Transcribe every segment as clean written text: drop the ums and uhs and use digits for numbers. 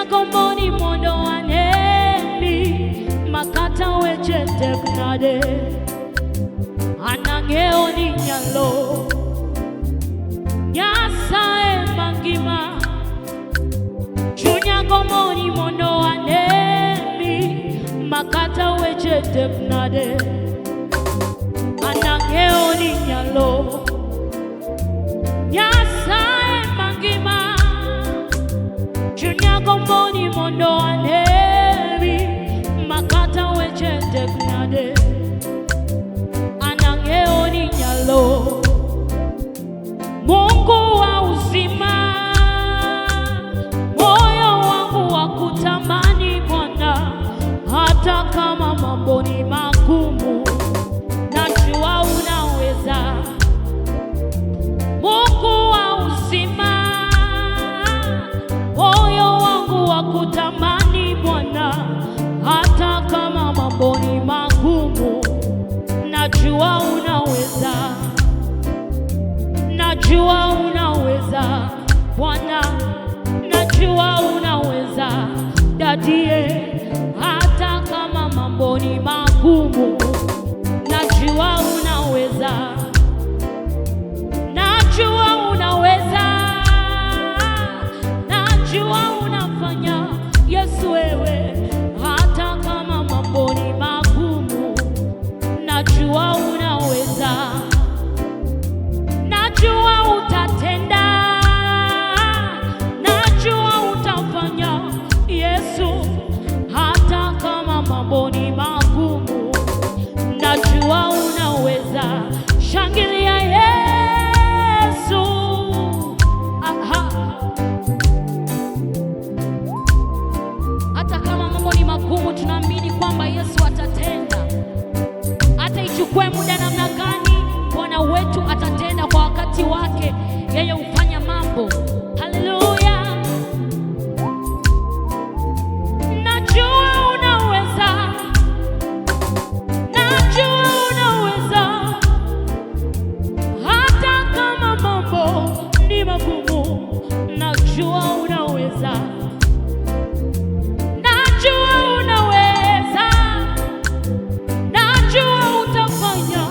gomboni mondo anemi makata weche teknade anang'eyo ni nyalo Nyasaye mangima chunya gomboni mondo anemi makata weche teknade anang'eyo ni nyalo Nyasaye mangima chunya gomboni mondo anemi makata weche teknade anang'eyo ni nyalo Mungu wa uzima moyo wangu wa kutamani Bwana hata kama mambo ni magumu najua unaweza Mungu wa uzima moyo wangu wa kutamani Bwana hata kama mambo ni magumu najua unaweza najua unaweza Bwana najua unaweza dadie hata kama mambo ni magumu najua unaweza najua unaweza najua unafanya Yesu wewe hata kama mambo ni magumu najua unaweza najua utatenda najua utafanya Yesu hata kama mambo ni magumu najua unaweza shangilia Yesu hata kama mambo ni magumu tunaamini kwamba Yesu atatenda hata ichukue muda namna gani Bwana wetu atatenda kwa wakati wake yeye hufanya mambo haleluya najua unaweza hata kama mambo ni magumu najua unaweza najua utafanya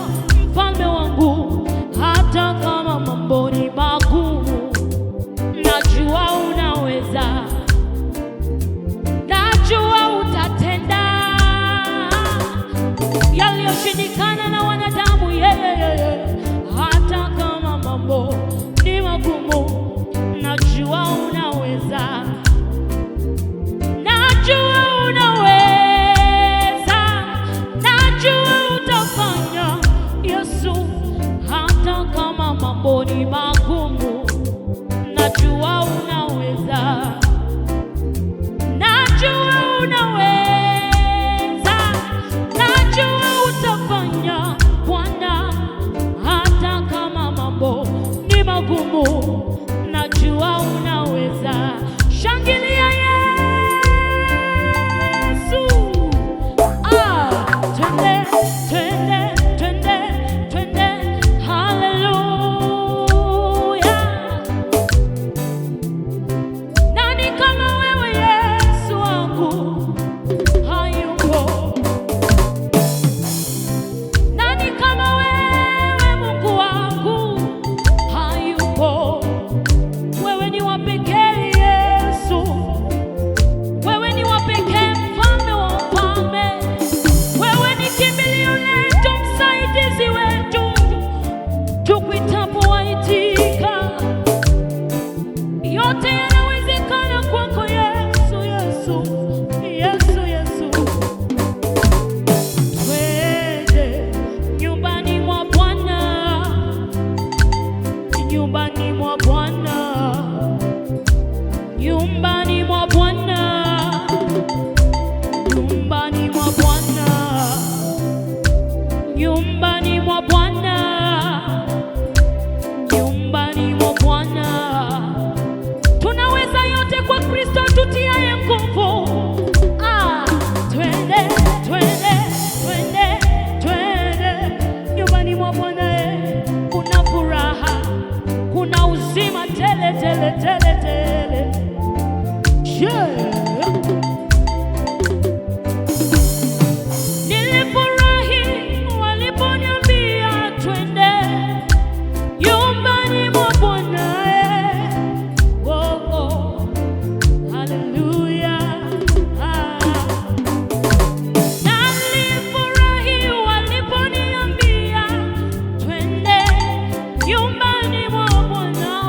mfalme wangu hata kama mambo ni magumu najua unaweza najua utatenda yaliyoshindikana na wanadamu hata kama mambo ni magumu najua unaweza najua unaweza najua utafanya Yesu hata kama mambo ni magumu najua unaweza najua unaweza najua utafanya Bwana hata kama mambo ni magumu najua unaweza shangilia Yesu twende twende twende twende haleluya nani kama wewe Yesu wangu hayupo nani kama wewe Mungu wangu hayupo wewe ni wa pekee Yesu wewe ni wa pekee mfalme wa wafalme wewe ni kimbilio letu msaidizi wetu tukuitapo waitika yote yanawezekana kwako Yesu Yesu Yesu Yesu twende nyumbani mwa Bwana nyumbani mwa Bwana nyumbani mwa Bwana nyumbani mwa Bwana nyumbani mwa Bwana nyumbani mwa Bwana tunaweza yote kwa Kristo tutiaye nguvu twende twende twende twende nyumbani mwa Bwana kuna furaha kuna uzima tele tele tele tele yeah. Nyumbani mwa Bwana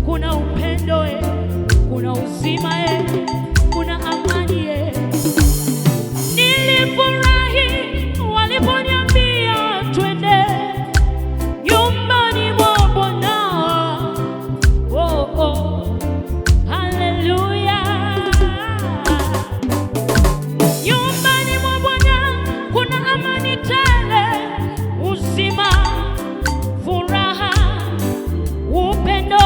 kuna upendo, kuna uzima, kuna amani. Nilifurahi waliponiambia twende nyumbani mwa Bwana. Oh, oh, haleluya. Nyumbani mwa Bwana kuna amani tele, uzima, furaha, upendo.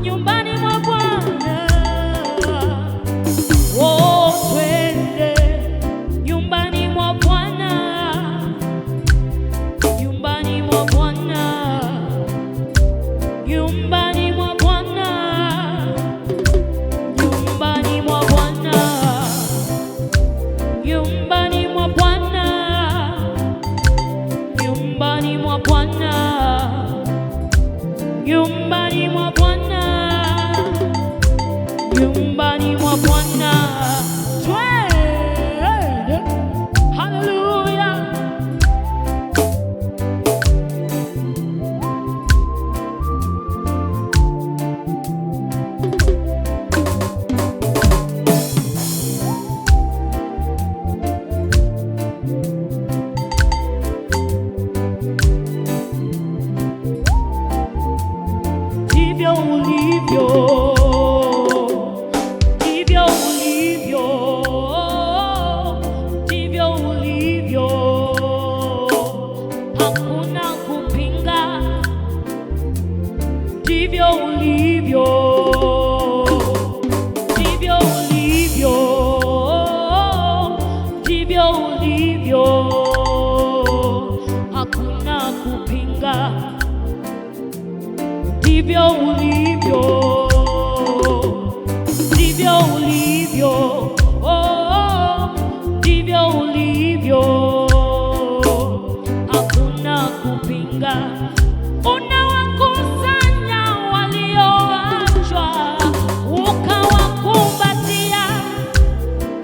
Nyumbani mwa Bwana, oh, twende nyumbani mwa Bwana, nyumbani mwa Bwana, nyumbani mwa Bwana, nyumbani mwa Bwana, nyumbani mwa Bwana, nyumbani mwa Bwana, nyumbani mwa Bwana, nyumbani mwa Bwana, twende. Haleluya. Ndivyo ulivyo, ndivyo ulivyo, ndivyo ulivyo, hakuna kupinga. Ndivyo ulivyo, ndivyo ulivyo, ndivyo ulivyo, hakuna kupinga. Ndivyo ulivyo, ndivyo ulivyo, oh, ndivyo ulivyo, hakuna kupinga. Unawakusanya walioachwa, ukawakumbatia.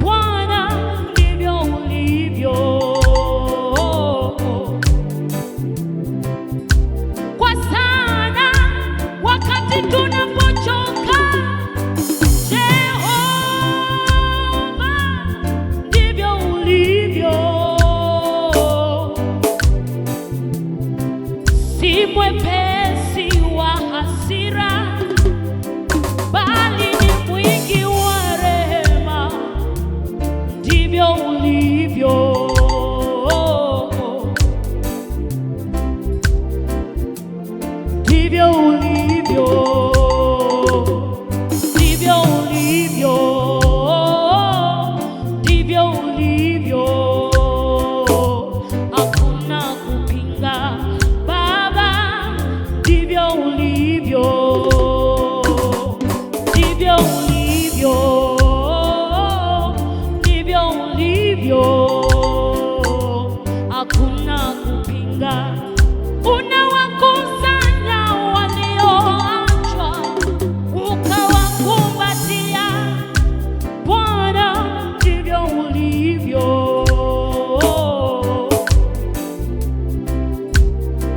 Bwana, ndivyo ulivyo. Kwa sana wakati tunapochoka, Jehova, ndivyo ulivyo. Si mwepesi wa hasira, bali ni mwingi wa rehema. Ndivyo ulivyo. Ndivyo ulivyo, ndivyo ulivyo, ndivyo ulivyo, hakuna kupinga. Baba, ndivyo ulivyo, ndivyo ulivyo, ndivyo ulivyo, hakuna kupinga. Unawakusanya walioachwa, ukawakumbatia. Bwana, ndivyo ulivyo.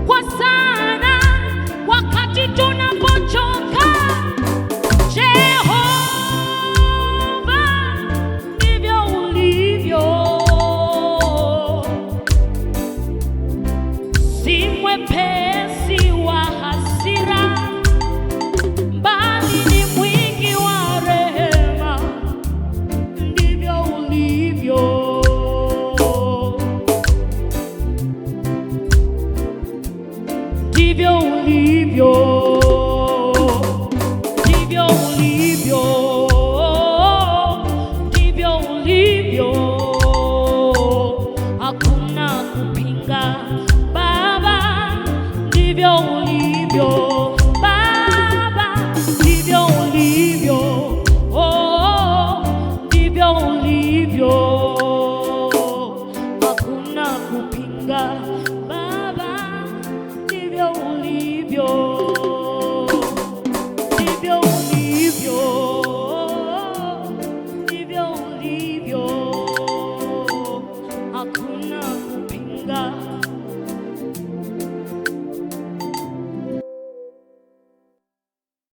Kwa sana wakati tunapochoka, Jehova, ndivyo ulivyo. Si mwepesi wa hasira, bali ni mwingi wa rehema. Ndivyo ulivyo. Ndivyo ulivyo, ndivyo ulivyo, ndivyo ulivyo, hakuna kupinga. Baba, ndivyo ulivyo. Baba, ndivyo ulivyo, oh, ndivyo ulivyo.